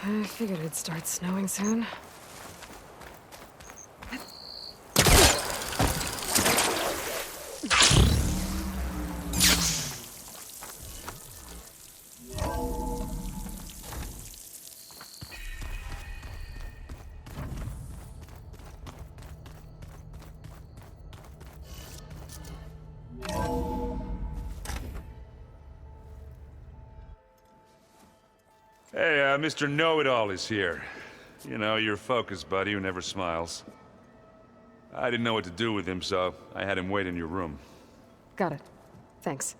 I figured it'd start snowing soon. Hey, Mr. Know-It-All is here. You know, your focus buddy who never smiles. I didn't know what to do with him, so I had him wait in your room. Got it. Thanks.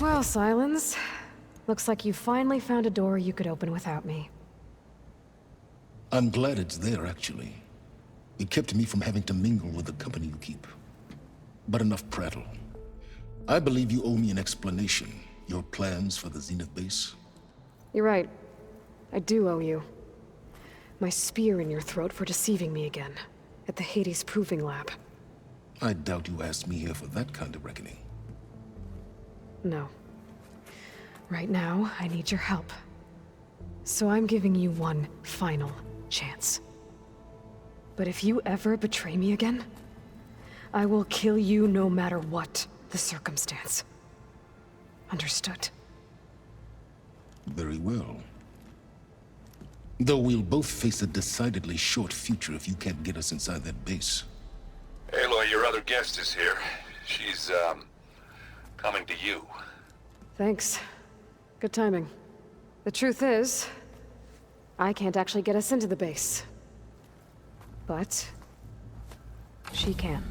Well, Silence. Looks like you finally found a door you could open without me. I'm glad it's there, actually. It kept me from having to mingle with the company you keep. But enough prattle. I believe you owe me an explanation. Your plans for the Zenith base? You're right. I do owe you. My spear in your throat for deceiving me again. At the Hades Proving Lab. I doubt you asked me here for that kind of reckoning. No. Right now, I need your help. So I'm giving you one final chance. But if you ever betray me again, I will kill you no matter what the circumstance. Understood? Very well. Though we'll both face a decidedly short future if you can't get us inside that base. Aloy, your other guest is here. She's, coming to you. Thanks. Good timing. The truth is, I can't actually get us into the base. But she can.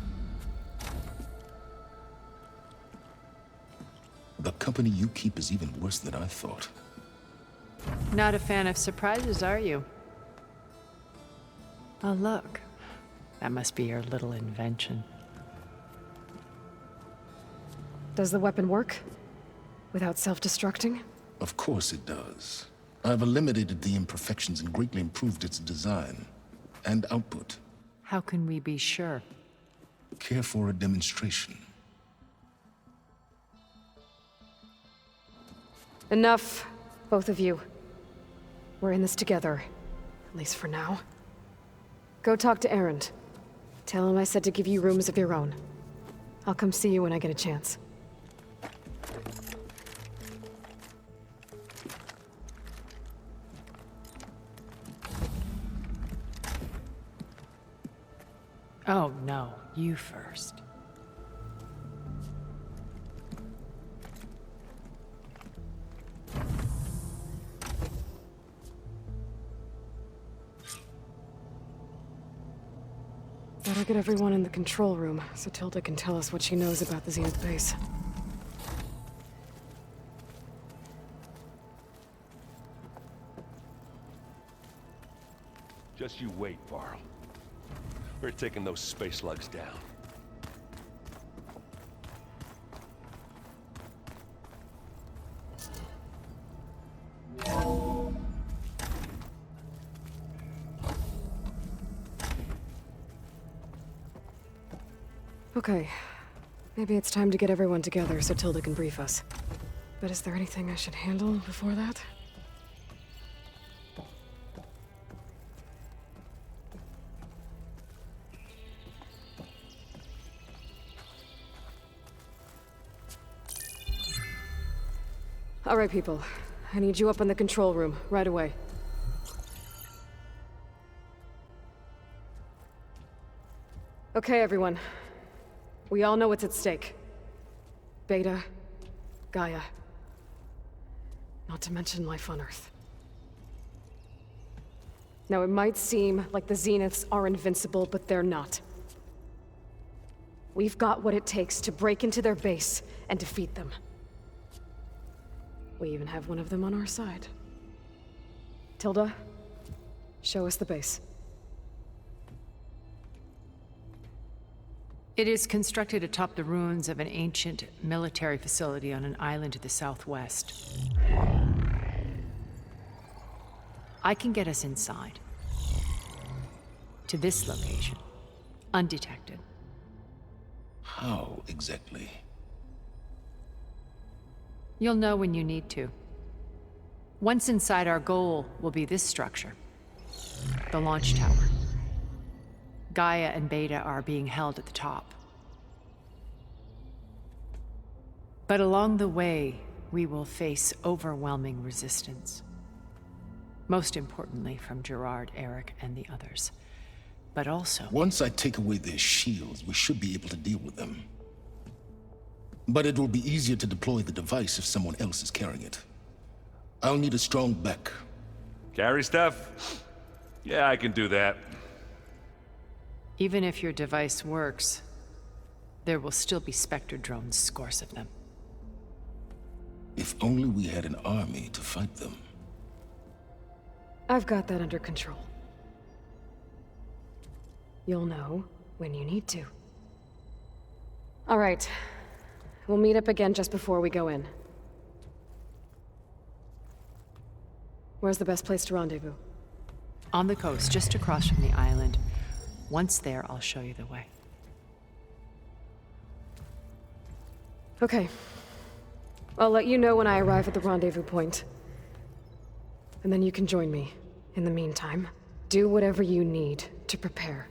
The company you keep is even worse than I thought. Not a fan of surprises, are you? Oh, look. That must be your little invention. Does the weapon work? Without self-destructing? Of course it does. I've eliminated the imperfections and greatly improved its design and output. How can we be sure? Care for a demonstration? Enough, both of you. We're in this together, at least for now. Go talk to Errand. Tell him I said to give you rooms of your own. I'll come see you when I get a chance. Oh, no. You first. Better get everyone in the control room, so Tilda can tell us what she knows about the Zenith base. Just you wait, Varl. We're taking those space slugs down. Okay. Maybe it's time to get everyone together so Tilda can brief us. But is there anything I should handle before that? All right, people. I need you up in the control room, right away. Okay, everyone. We all know what's at stake. Beta, Gaia. Not to mention life on Earth. Now, it might seem like the Zeniths are invincible, but they're not. We've got what it takes to break into their base and defeat them. We even have one of them on our side. Tilda, show us the base. It is constructed atop the ruins of an ancient military facility on an island to the southwest. I can get us inside. To this location. undetected. How exactly? You'll know when you need to. Once inside, our goal will be this structure. The launch tower. Gaia and Beta are being held at the top. But along the way, we will face overwhelming resistance. Most importantly from Gerard, Eric, and the others. But also... Once I take away their shields, we should be able to deal with them. But it will be easier to deploy the device if someone else is carrying it. I'll need a strong back. Carry stuff? Yeah, I can do that. Even if your device works, there will still be Spectre drones, scores of them. If only we had an army to fight them. I've got that under control. You'll know when you need to. All right. We'll meet up again just before we go in. Where's the best place to rendezvous? On the coast, just across from the island. Once there, I'll show you the way. Okay. I'll let you know when I arrive at the rendezvous point. And then you can join me. In the meantime, do whatever you need to prepare.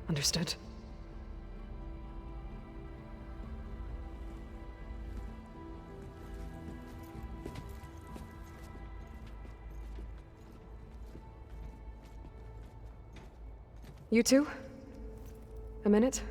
Understood? You two? A minute?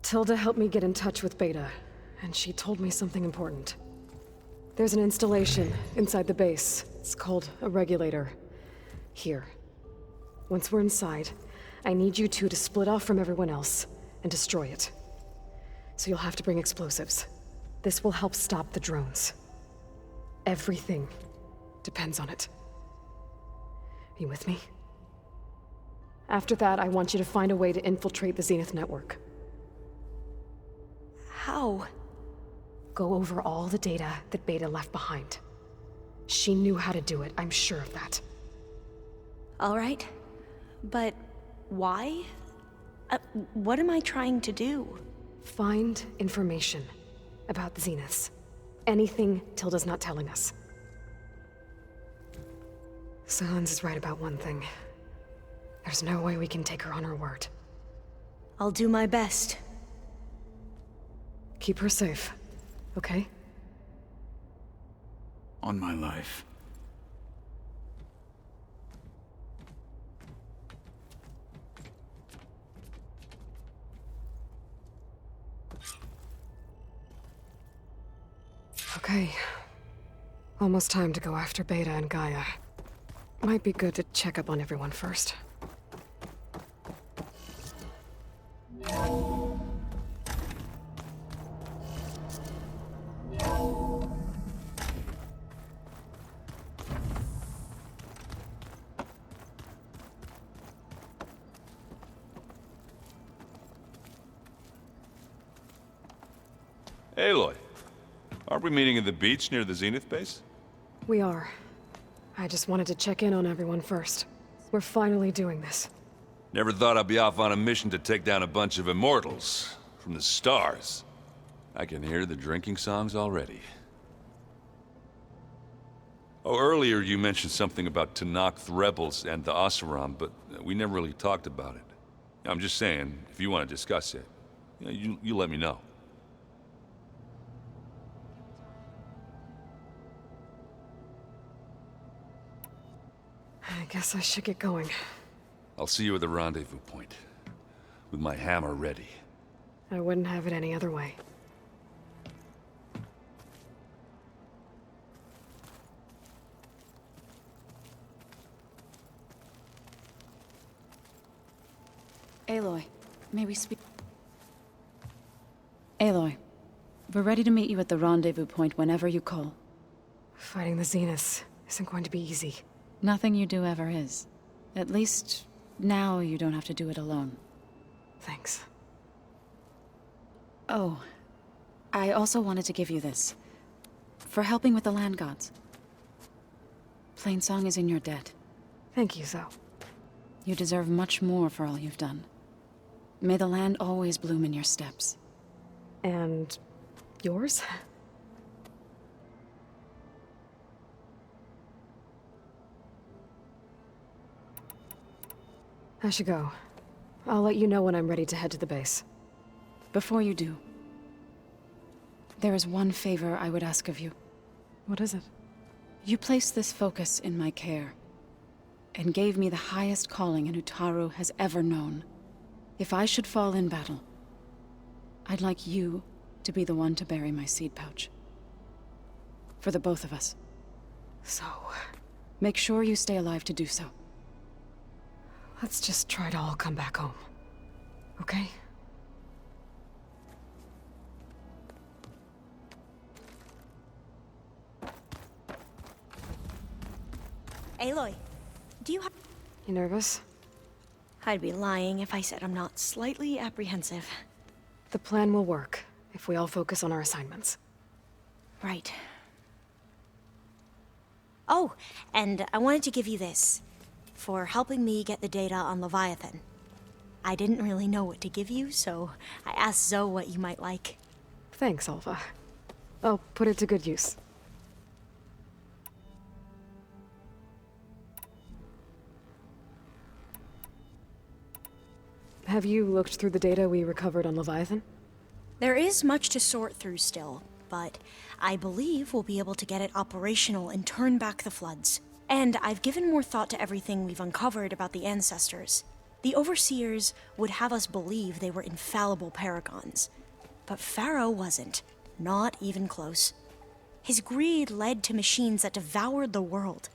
Tilda helped me get in touch with Beta, and she told me something important. There's an installation inside the base. It's called a regulator. Here. Once we're inside, I need you two to split off from everyone else and destroy it. So you'll have to bring explosives. This will help stop the drones. Everything depends on it. Are you with me? After that, I want you to find a way to infiltrate the Zenith network. How? Go over all the data that Beta left behind. She knew how to do it, I'm sure of that. All right. But why? What am I trying to do? Find information about the Zeniths. Anything Tilda's not telling us. Sans is right about one thing. There's no way we can take her on her word. I'll do my best. Keep her safe, okay? On my life. Okay. Almost time to go after Beta and Gaia. Might be good to check up on everyone first. Aloy, aren't we meeting at the beach near the Zenith base? We are. I just wanted to check in on everyone first. We're finally doing this. Never thought I'd be off on a mission to take down a bunch of immortals from the stars. I can hear the drinking songs already. Oh, earlier you mentioned something about Tenakth rebels and the Oseram, but we never really talked about it. I'm just saying, if you want to discuss it, you let me know. I guess I should get going. I'll see you at the rendezvous point, with my hammer ready. I wouldn't have it any other way. Aloy, may we speak? Aloy, we're ready to meet you at the rendezvous point whenever you call. Fighting the Zeniths isn't going to be easy. Nothing you do ever is. At least, now you don't have to do it alone. Thanks. Oh, I also wanted to give you this. For helping with the land gods. Plainsong is in your debt. Thank you, Zoe. You deserve much more for all you've done. May the land always bloom in your steps. And yours? I should go. I'll let you know when I'm ready to head to the base. Before you do, there is one favor I would ask of you. What is it? You placed this focus in my care, and gave me the highest calling an Utaru has ever known. If I should fall in battle, I'd like you to be the one to bury my seed pouch. For the both of us. So, Make sure you stay alive to do so. let's just try to all come back home. Okay? Aloy, do you have... You nervous? I'd be lying if I said I'm not slightly apprehensive. The plan will work if we all focus on our assignments. Right. Oh, and I wanted to give you this. For helping me get the data on Leviathan. I didn't really know what to give you, so I asked Zoe what you might like. Thanks, Alva. I'll put it to good use. Have you looked through the data we recovered on Leviathan? There is much to sort through still, but I believe we'll be able to get it operational and turn back the floods. And I've given more thought to everything we've uncovered about the ancestors. The Overseers would have us believe they were infallible paragons. But Pharaoh wasn't. Not even close. His greed led to machines that devoured the world.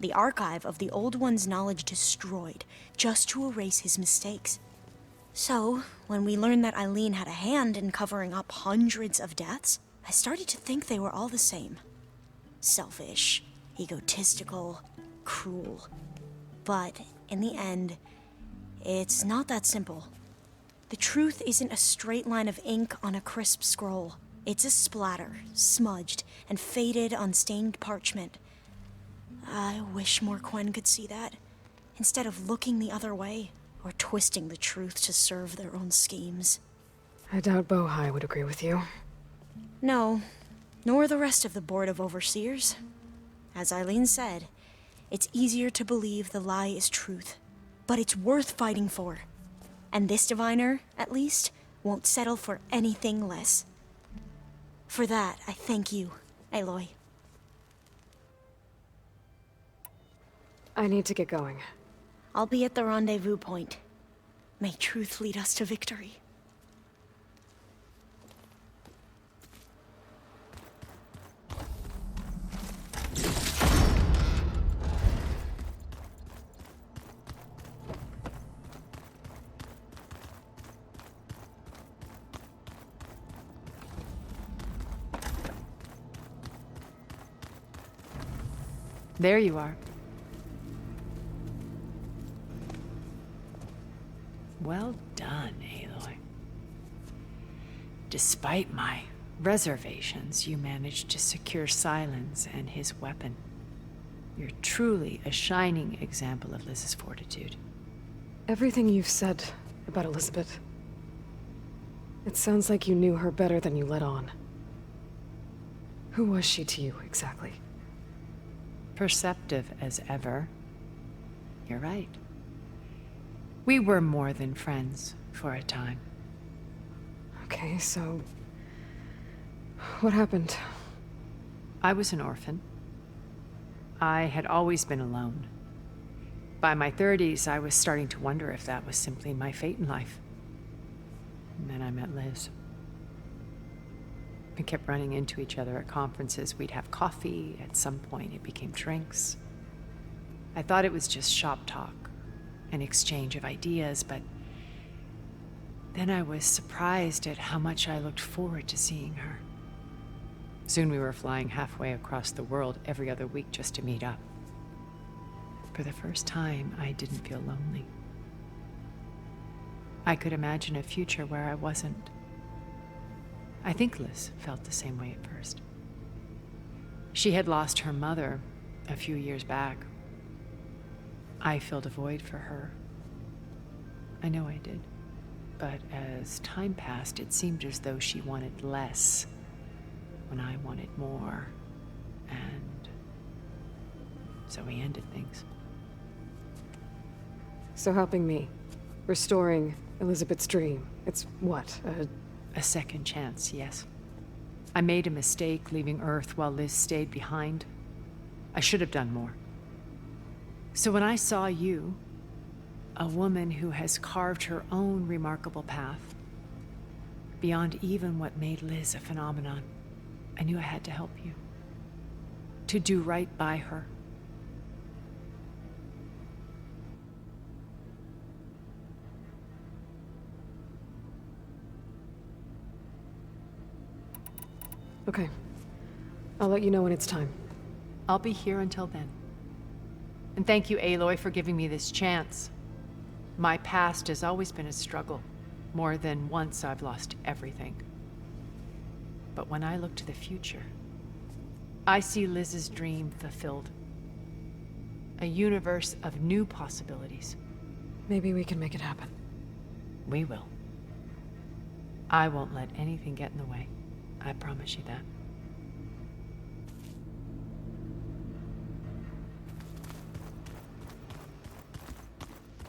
The archive of the Old One's knowledge destroyed, just to erase his mistakes. So, when we learned that Eileen had a hand in covering up hundreds of deaths, I started to think they were all the same. Selfish, egotistical, cruel. But, in the end, it's not that simple. The truth isn't a straight line of ink on a crisp scroll. It's a splatter, smudged, and faded on stained parchment. I wish more Quen could see that, instead of looking the other way, or twisting the truth to serve their own schemes. I doubt Bohai would agree with you. No, nor the rest of the Board of Overseers. As Eileen said, it's easier to believe the lie is truth, but it's worth fighting for. And this diviner, at least, won't settle for anything less. For that, I thank you, Aloy. I need to get going. I'll be at the rendezvous point. May truth lead us to victory. There you are. Well done, Aloy. Despite my reservations, you managed to secure Silence and his weapon. You're truly a shining example of Liz's fortitude. Everything you've said about Elizabeth... It sounds like you knew her better than you let on. Who was she to you, exactly? Perceptive as ever. You're right. We were more than friends for a time. Okay, so... what happened? I was an orphan. I had always been alone. By my 30s, I was starting to wonder if that was simply my fate in life. And then I met Liz. We kept running into each other at conferences. We'd have coffee. At some point, it became drinks. I thought it was just shop talk, an exchange of ideas, but then I was surprised at how much I looked forward to seeing her. Soon we were flying halfway across the world every other week just to meet up. For the first time, I didn't feel lonely. I could imagine a future where I wasn't. I think Liz felt the same way at first. She had lost her mother a few years back. I filled a void for her. I know I did. But as time passed, it seemed as though she wanted less when I wanted more. And so we ended things. So helping me, restoring Elizabeth's dream, it's what, A second chance, yes. I made a mistake leaving Earth while Liz stayed behind. I should have done more. So when I saw you, a woman who has carved her own remarkable path, beyond even what made Liz a phenomenon, I knew I had to help you. To do right by her. Okay. I'll let you know when it's time. I'll be here until then. And thank you, Aloy, for giving me this chance. My past has always been a struggle. More than once I've lost everything. But when I look to the future, I see Liz's dream fulfilled. A universe of new possibilities. Maybe we can make it happen. We will. I won't let anything get in the way. I promise you that.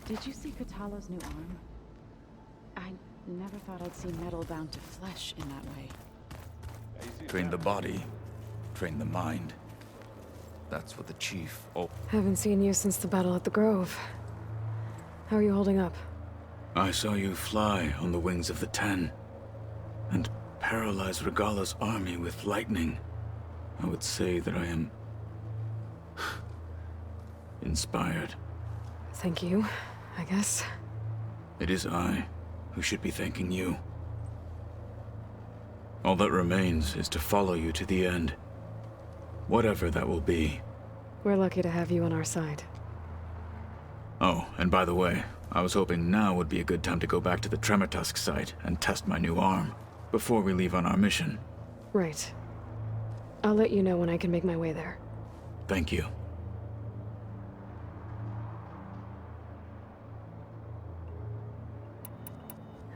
Did you see Katalo's new arm? I never thought I'd see metal bound to flesh in that way. Train the body, train the mind. That's what the chief... Oh, Haven't seen you since the battle at the Grove. How are you holding up? I saw you fly on the wings of the Ten, and paralyze Regala's army with lightning. I would say that I am... inspired. Thank you, I guess. It is I who should be thanking you. All that remains is to follow you to the end. Whatever that will be. We're lucky to have you on our side. Oh, and by the way, I was hoping now would be a good time to go back to the Tremortusk site and test my new arm, before we leave on our mission. Right. I'll let you know when I can make my way there. Thank you.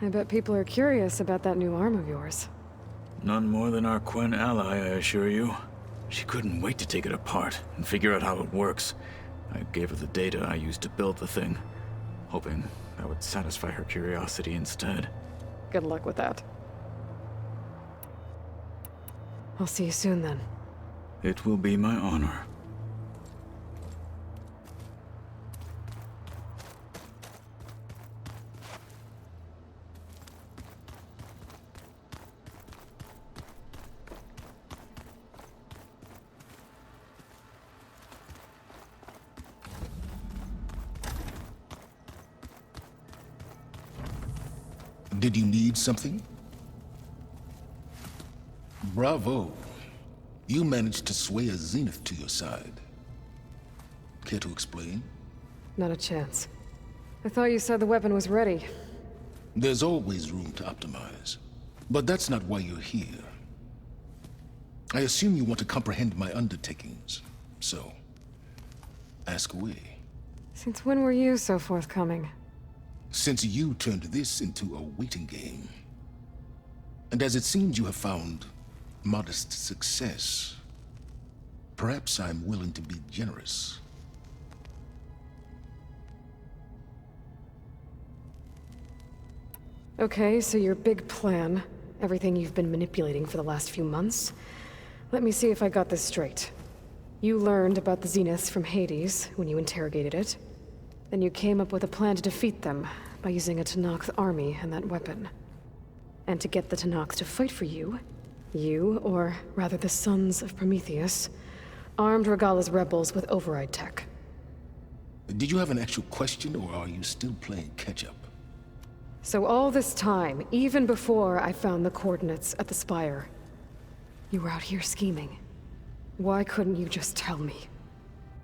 I bet people are curious about that new arm of yours. None more than our Quen ally, I assure you. She couldn't wait to take it apart and figure out how it works. I gave her the data I used to build the thing, hoping that would satisfy her curiosity instead. Good luck with that. I'll see you soon then. It will be my honor. Did you need something? Bravo. You managed to sway a Zenith to your side. Care to explain? Not a chance. I thought you said the weapon was ready. There's always room to optimize. But that's not why you're here. I assume you want to comprehend my undertakings. So, ask away. Since when were you so forthcoming? Since you turned this into a waiting game. And as it seems you have found modest success, perhaps I'm willing to be generous. Okay, so your big plan, everything you've been manipulating for the last few months. Let me see if I got this straight. You learned about the Zeniths from Hades when you interrogated it. Then you came up with a plan to defeat them by using a Tenakth army and that weapon. And to get the Tenakth to fight for you, or rather the Sons of Prometheus, armed Regala's rebels with override tech. Did you have an actual question, or are you still playing catch-up? So all this time, even before I found the coordinates at the Spire, you were out here scheming. Why couldn't you just tell me?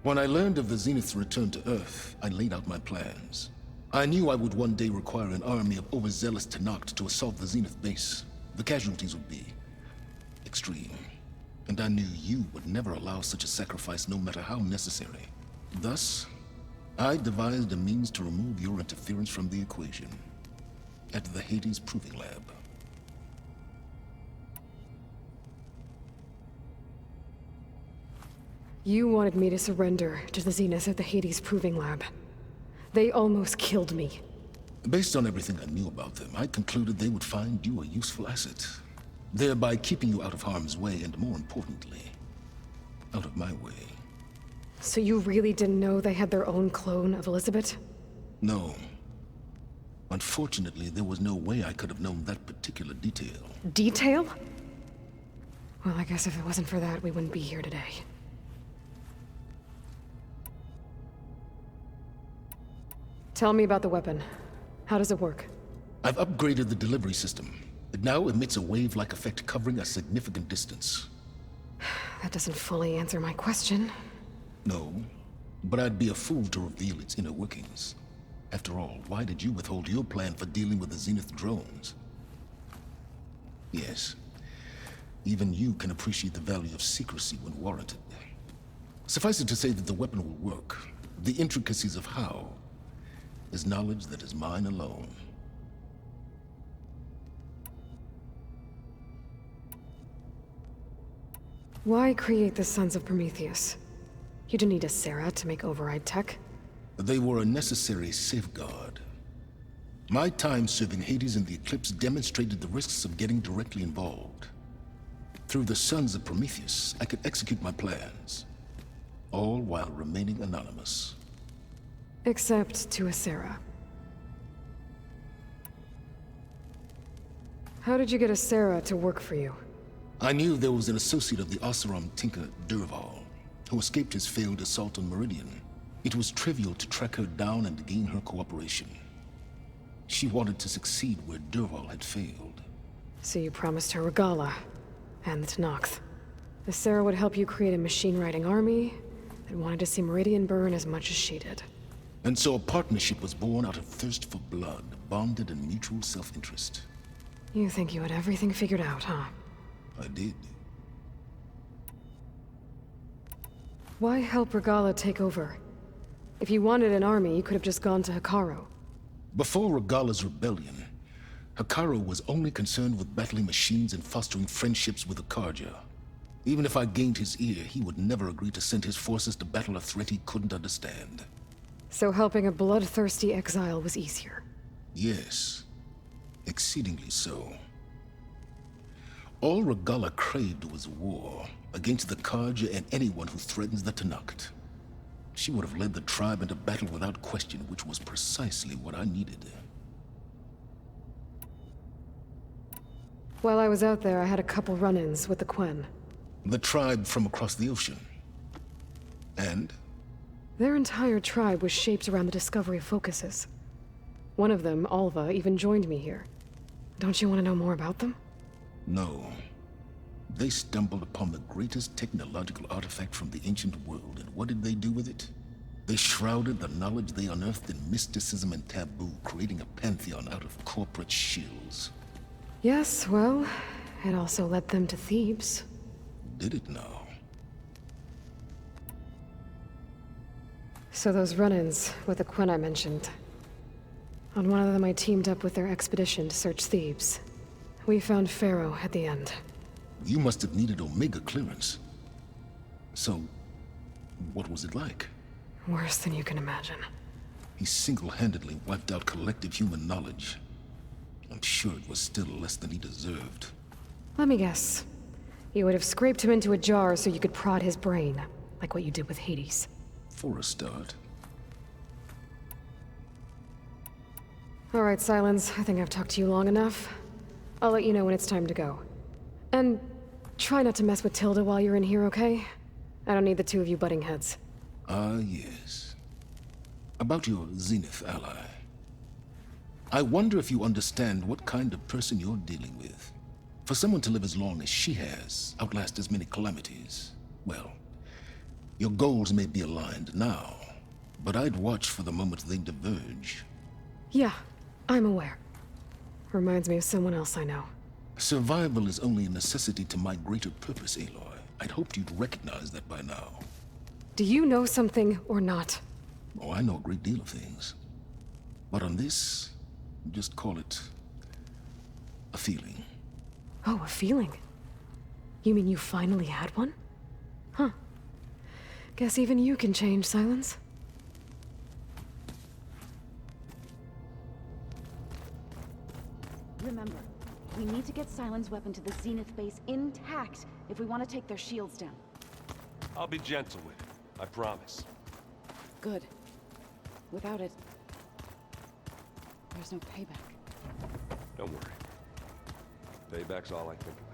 When I learned of the Zenith's return to Earth, I laid out my plans. I knew I would one day require an army of overzealous Tenakth to assault the Zenith base, the casualties would be extreme. And I knew you would never allow such a sacrifice, no matter how necessary. Thus, I devised a means to remove your interference from the equation at the Hades Proving Lab. You wanted me to surrender to the Zenith at the Hades Proving Lab. They almost killed me. Based on everything I knew about them, I concluded they would find you a useful asset, thereby keeping you out of harm's way and, more importantly, out of my way. So you really didn't know they had their own clone of Elizabeth? No. Unfortunately, there was no way I could have known that particular detail. Detail? Well, I guess if it wasn't for that, we wouldn't be here today. Tell me about the weapon. How does it work? I've upgraded the delivery system. It now emits a wave-like effect covering a significant distance. That doesn't fully answer my question. No, but I'd be a fool to reveal its inner workings. After all, why did you withhold your plan for dealing with the Zenith drones? Yes, even you can appreciate the value of secrecy when warranted. Suffice it to say that the weapon will work. The intricacies of how is knowledge that is mine alone. Why create the Sons of Prometheus? You didn't need a Sarah to make override tech. They were a necessary safeguard. My time serving Hades in the Eclipse demonstrated the risks of getting directly involved. Through the Sons of Prometheus, I could execute my plans, all while remaining anonymous. Except to a Sarah. How did you get a Sarah to work for you? I knew there was an associate of the Oseram tinker, Durval, who escaped his failed assault on Meridian. It was trivial to track her down and gain her cooperation. She wanted to succeed where Durval had failed. So you promised her Regala and the Tenakth. The Sarah would help you create a machine-riding army that wanted to see Meridian burn as much as she did. And so a partnership was born out of thirst for blood, bonded in mutual self-interest. You think you had everything figured out, huh? I did. Why help Regala take over? If you wanted an army, you could have just gone to Hekarro. Before Regala's rebellion, Hekarro was only concerned with battling machines and fostering friendships with the Karja. Even if I gained his ear, he would never agree to send his forces to battle a threat he couldn't understand. So helping a bloodthirsty exile was easier? Yes. Exceedingly so. All Regala craved was war against the Karja and anyone who threatens the Tenakth. She would have led the tribe into battle without question, which was precisely what I needed. While I was out there, I had a couple run-ins with the Quen. The tribe from across the ocean. And? Their entire tribe was shaped around the discovery of focuses. One of them, Alva, even joined me here. Don't you want to know more about them? No. They stumbled upon the greatest technological artifact from the ancient world, and what did they do with it? They shrouded the knowledge they unearthed in mysticism and taboo, creating a pantheon out of corporate shills. Yes, well, it also led them to Thebes. Did it now? So those run-ins with the Quen I mentioned. On one of them I teamed up with their expedition to search Thebes. We found Pharaoh at the end. You must have needed Omega clearance. So, what was it like? Worse than you can imagine. He single-handedly wiped out collective human knowledge. I'm sure it was still less than he deserved. Let me guess. You would have scraped him into a jar so you could prod his brain, like what you did with Hades. For a start. All right, Silence. I think I've talked to you long enough. I'll let you know when it's time to go. And try not to mess with Tilda while you're in here, okay? I don't need the two of you butting heads. Ah, yes. About your Zenith ally. I wonder if you understand what kind of person you're dealing with. For someone to live as long as she has, outlast as many calamities, well, your goals may be aligned now, but I'd watch for the moment they diverge. Yeah, I'm aware. Reminds me of someone else I know. Survival is only a necessity to my greater purpose, Aloy. I'd hoped you'd recognize that by now. Do you know something or not? Oh, I know a great deal of things. But on this, just call it a feeling. Oh, a feeling. You mean you finally had one? Huh. Guess even you can change, Silence. Remember, we need to get Silent's weapon to the Zenith base intact if we want to take their shields down. I'll be gentle with it, I promise. Good. Without it, there's no payback. Don't worry. Payback's all I think about.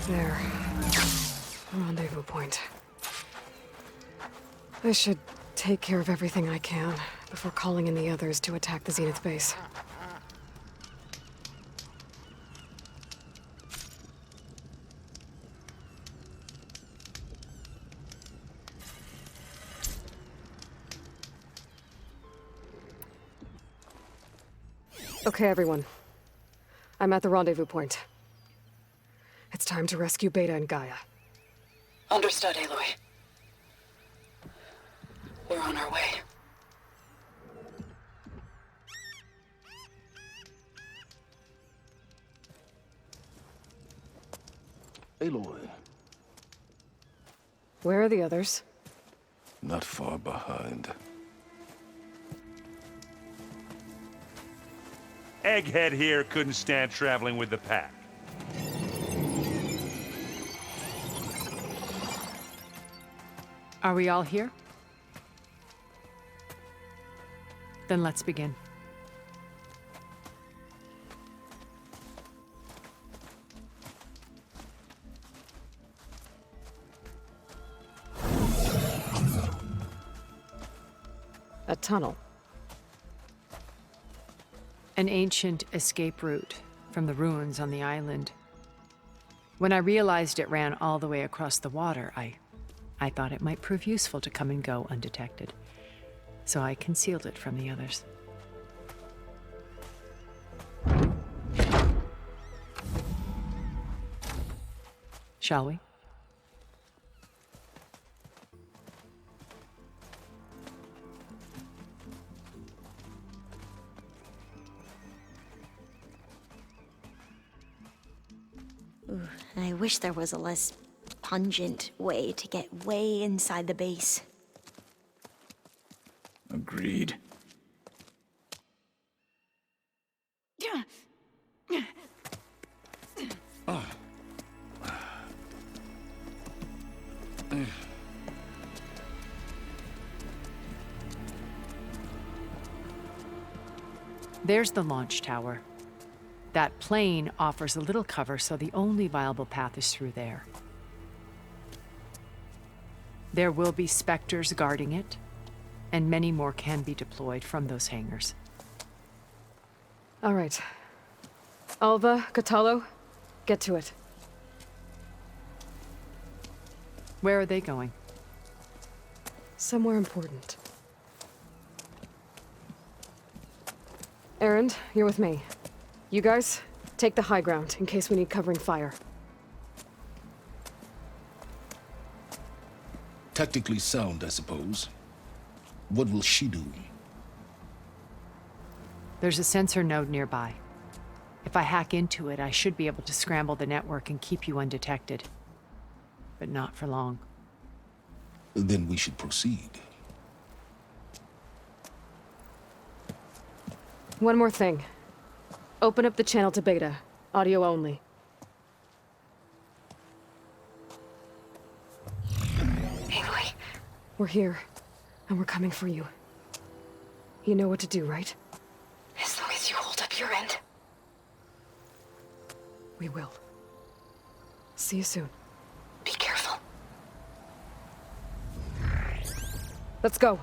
There. Rendezvous point. I should take care of everything I can before calling in the others to attack the Zenith base. Okay, everyone. I'm at the rendezvous point. It's time to rescue Beta and Gaia. Understood, Aloy. We're on our way. Aloy, Where are the others? not far behind. Egghead here couldn't stand traveling with the pack. Are we all here? Then let's begin. A tunnel. An ancient escape route from the ruins on the island. When I realized it ran all the way across the water, I thought it might prove useful to come and go undetected. So I concealed it from the others. Shall we? I wish there was a less pungent way to get way inside the base. Agreed. There's the launch tower. That plane offers a little cover, so the only viable path is through there. There will be Spectres guarding it, and many more can be deployed from those hangars. All right. Alva, Catalo, get to it. Where are they going? Somewhere important. Errand, you're with me. You guys, take the high ground in case we need covering fire. Tactically sound, I suppose. What will she do? There's a sensor node nearby. If I hack into it, I should be able to scramble the network and keep you undetected. But not for long. Then we should proceed. One more thing. Open up the channel to Beta. Audio only. Aloy, we're here, and we're coming for you. You know what to do, right? As long as you hold up your end. We will. See you soon. Be careful. Let's go.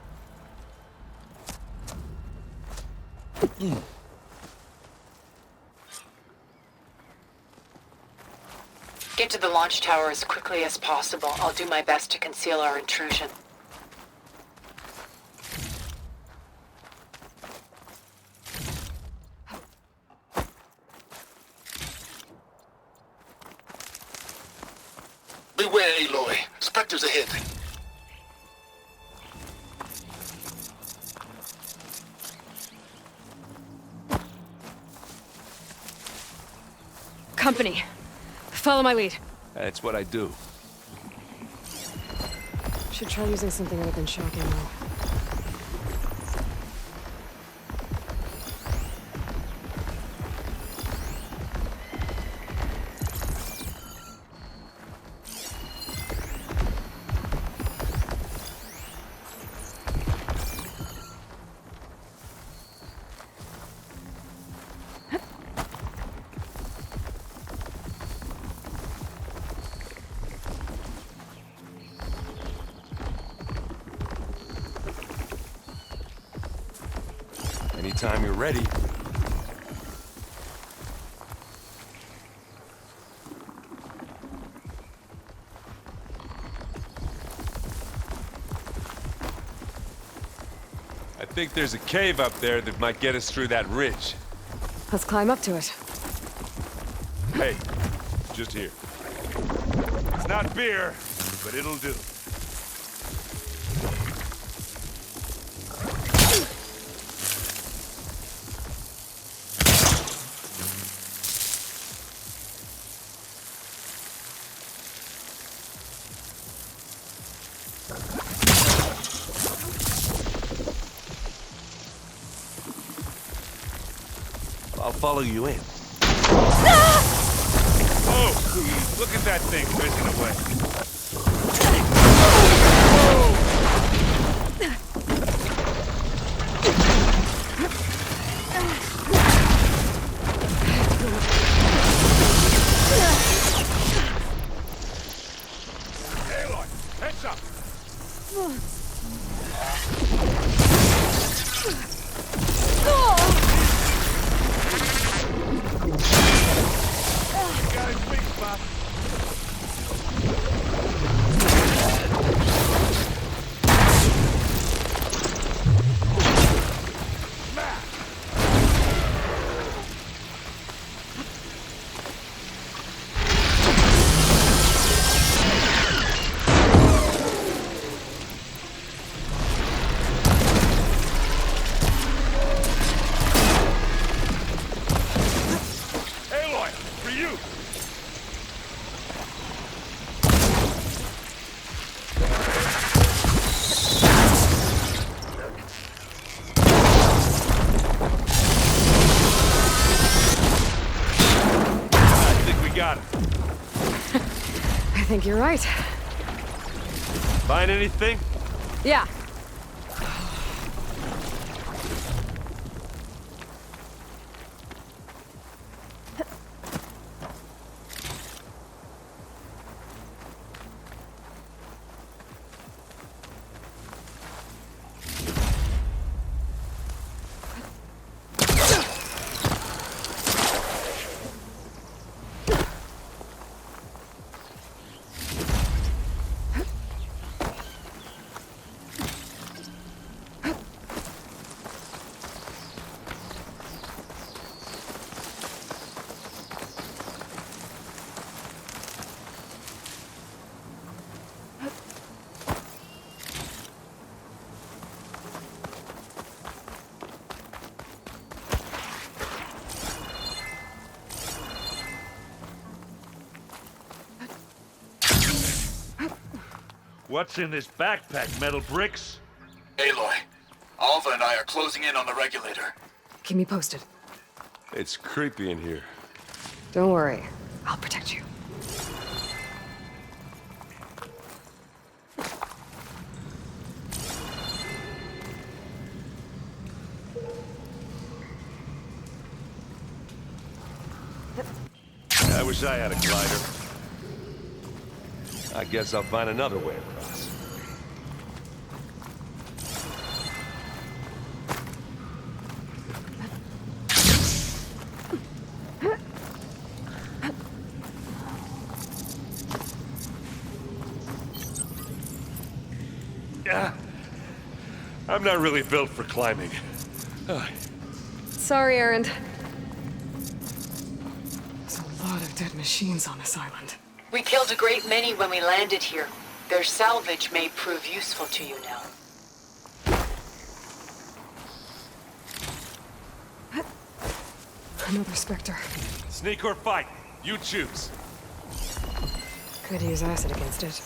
Get to the launch tower as quickly as possible. I'll do my best to conceal our intrusion. Beware, Aloy. Spectres ahead. Company. Follow my lead. That's what I do. Should try using something other than shock ammo. Anytime you're ready. I think there's a cave up there that might get us through that ridge. Let's climb up to it. Hey, just here. It's not beer, but it'll do. I'll follow you in. Oh, look at that thing whizzing away. Got his weak spot. Aloy, for you! I think we got it. I think you're right. Find anything? Yeah. What's in this backpack, metal bricks? Aloy, Alva and I are closing in on the regulator. Keep me posted. It's creepy in here. Don't worry. I'll protect you. I wish I had a glider. I guess I'll find another way across. I'm not really built for climbing. Sorry, Errand. There's a lot of dead machines on this island. We killed a great many when we landed here. Their salvage may prove useful to you now. Another Spectre. Sneak or fight, you choose. Could use acid against it.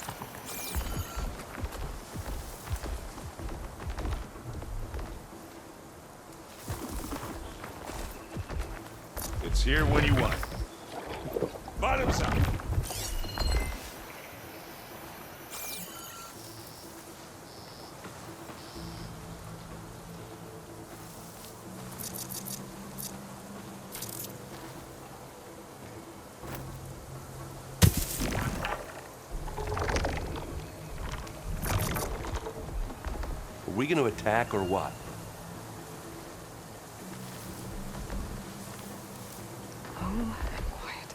It's here when you want it. Bottoms up. Are we gonna attack or what? Oh, and quiet.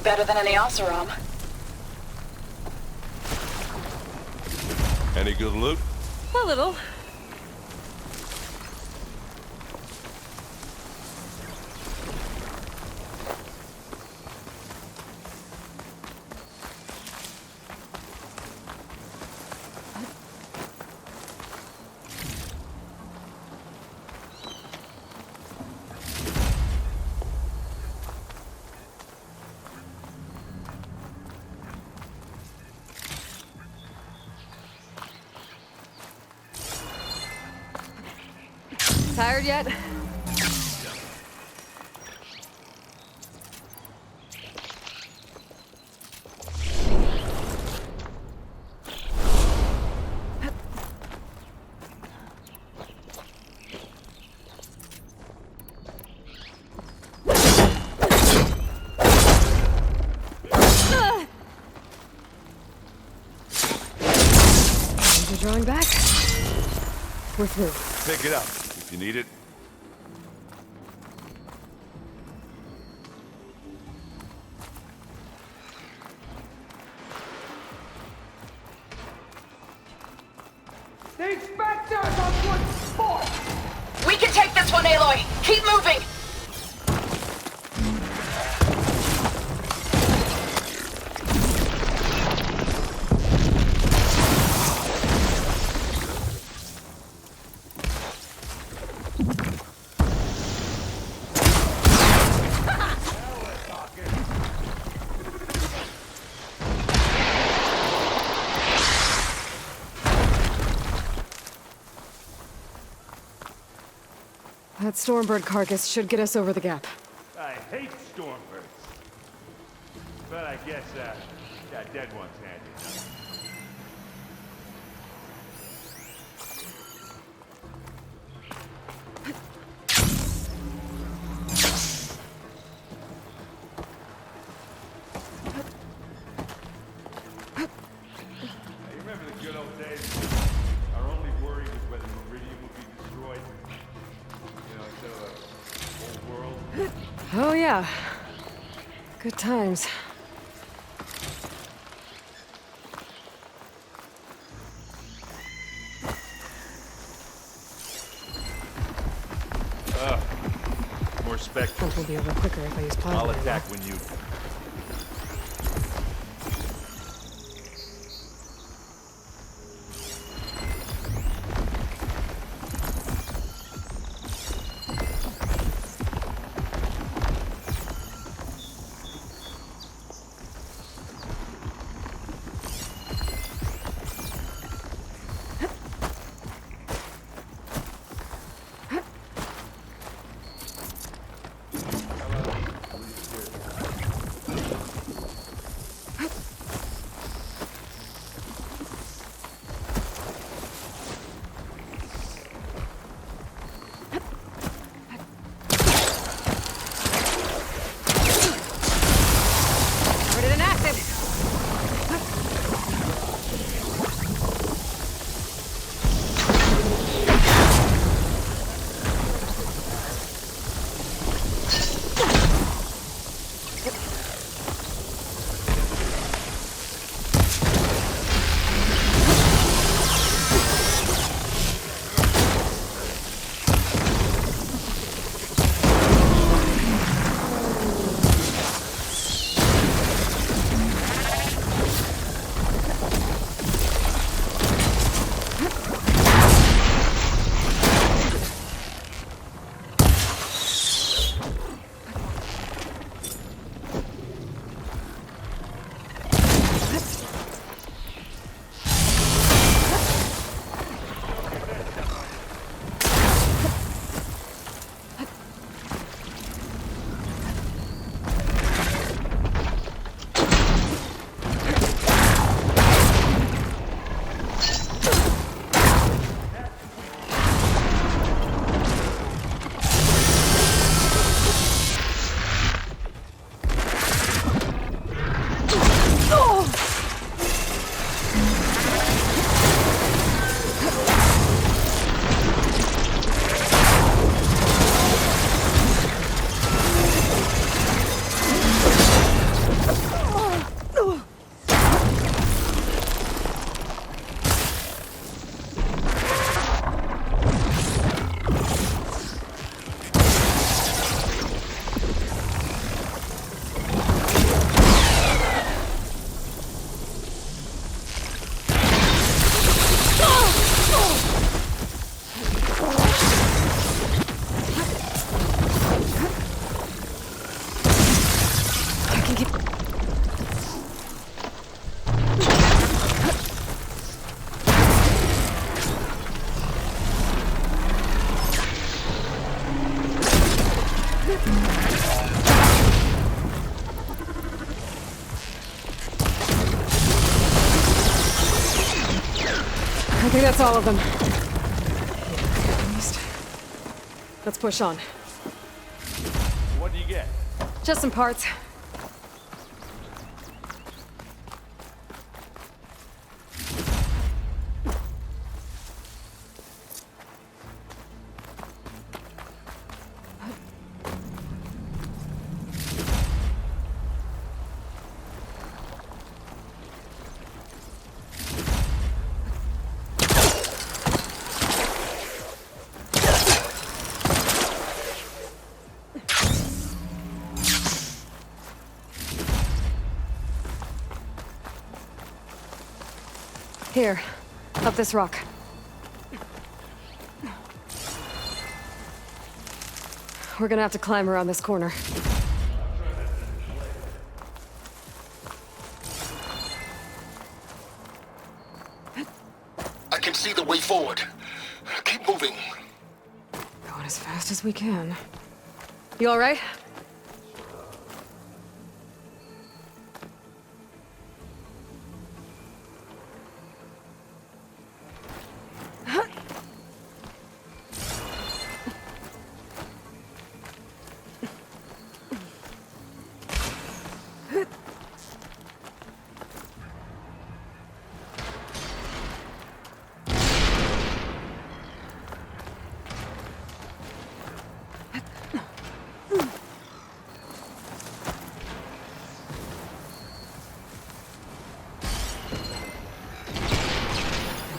Better than any Oseram. Any good loot? A little. Tired yet? You're drawing back? We're through. Pick it up if you need it. The inspectors on foot sport! We can take this one, Aloy! Keep moving! That Stormbird carcass should get us over the gap. I hate Stormbirds. But I guess, that dead one's handy enough. I remember the good old days. Our only worry was whether Meridian would be destroyed. You know, instead of a whole world. Oh yeah. Good times. More specters. Hunt will be over quicker if I use plasma. I'll attack when you... I think that's all of them. At least. Let's push on. What do you get? Just some parts. Here, up this rock. We're gonna have to climb around this corner. I can see the way forward. Keep moving. Going as fast as we can. You all right?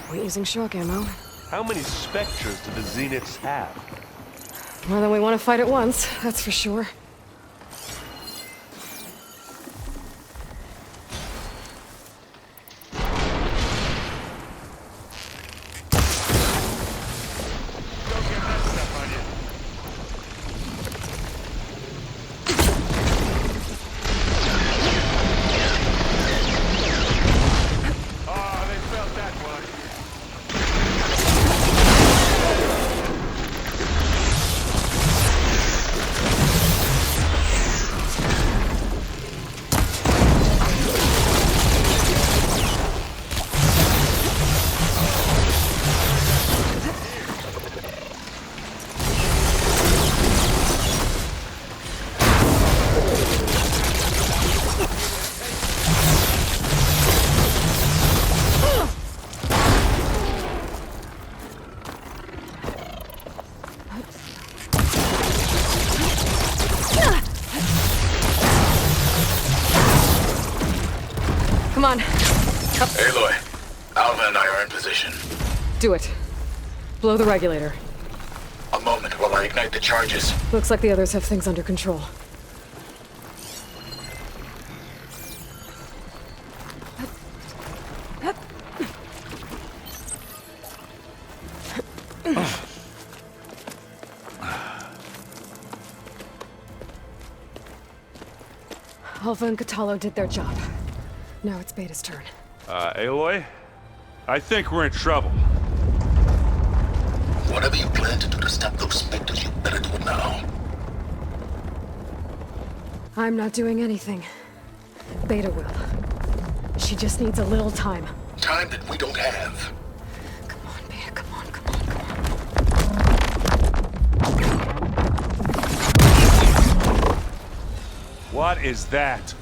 We're using shock ammo. How many Spectres do the Zeniths have? More than we want to fight at once, that's for sure. Come on. Aloy, Alva and I are in position. Do it. Blow the regulator. A moment while I ignite the charges. Looks like the others have things under control. Alpha and Catalo did their job. Now it's Beta's turn. Aloy? I think we're in trouble. Whatever you plan to do to stop those specters, you better do it now. I'm not doing anything. Beta will. She just needs a little time. Time that we don't have. Come on, Beta, come on, come on. What is that?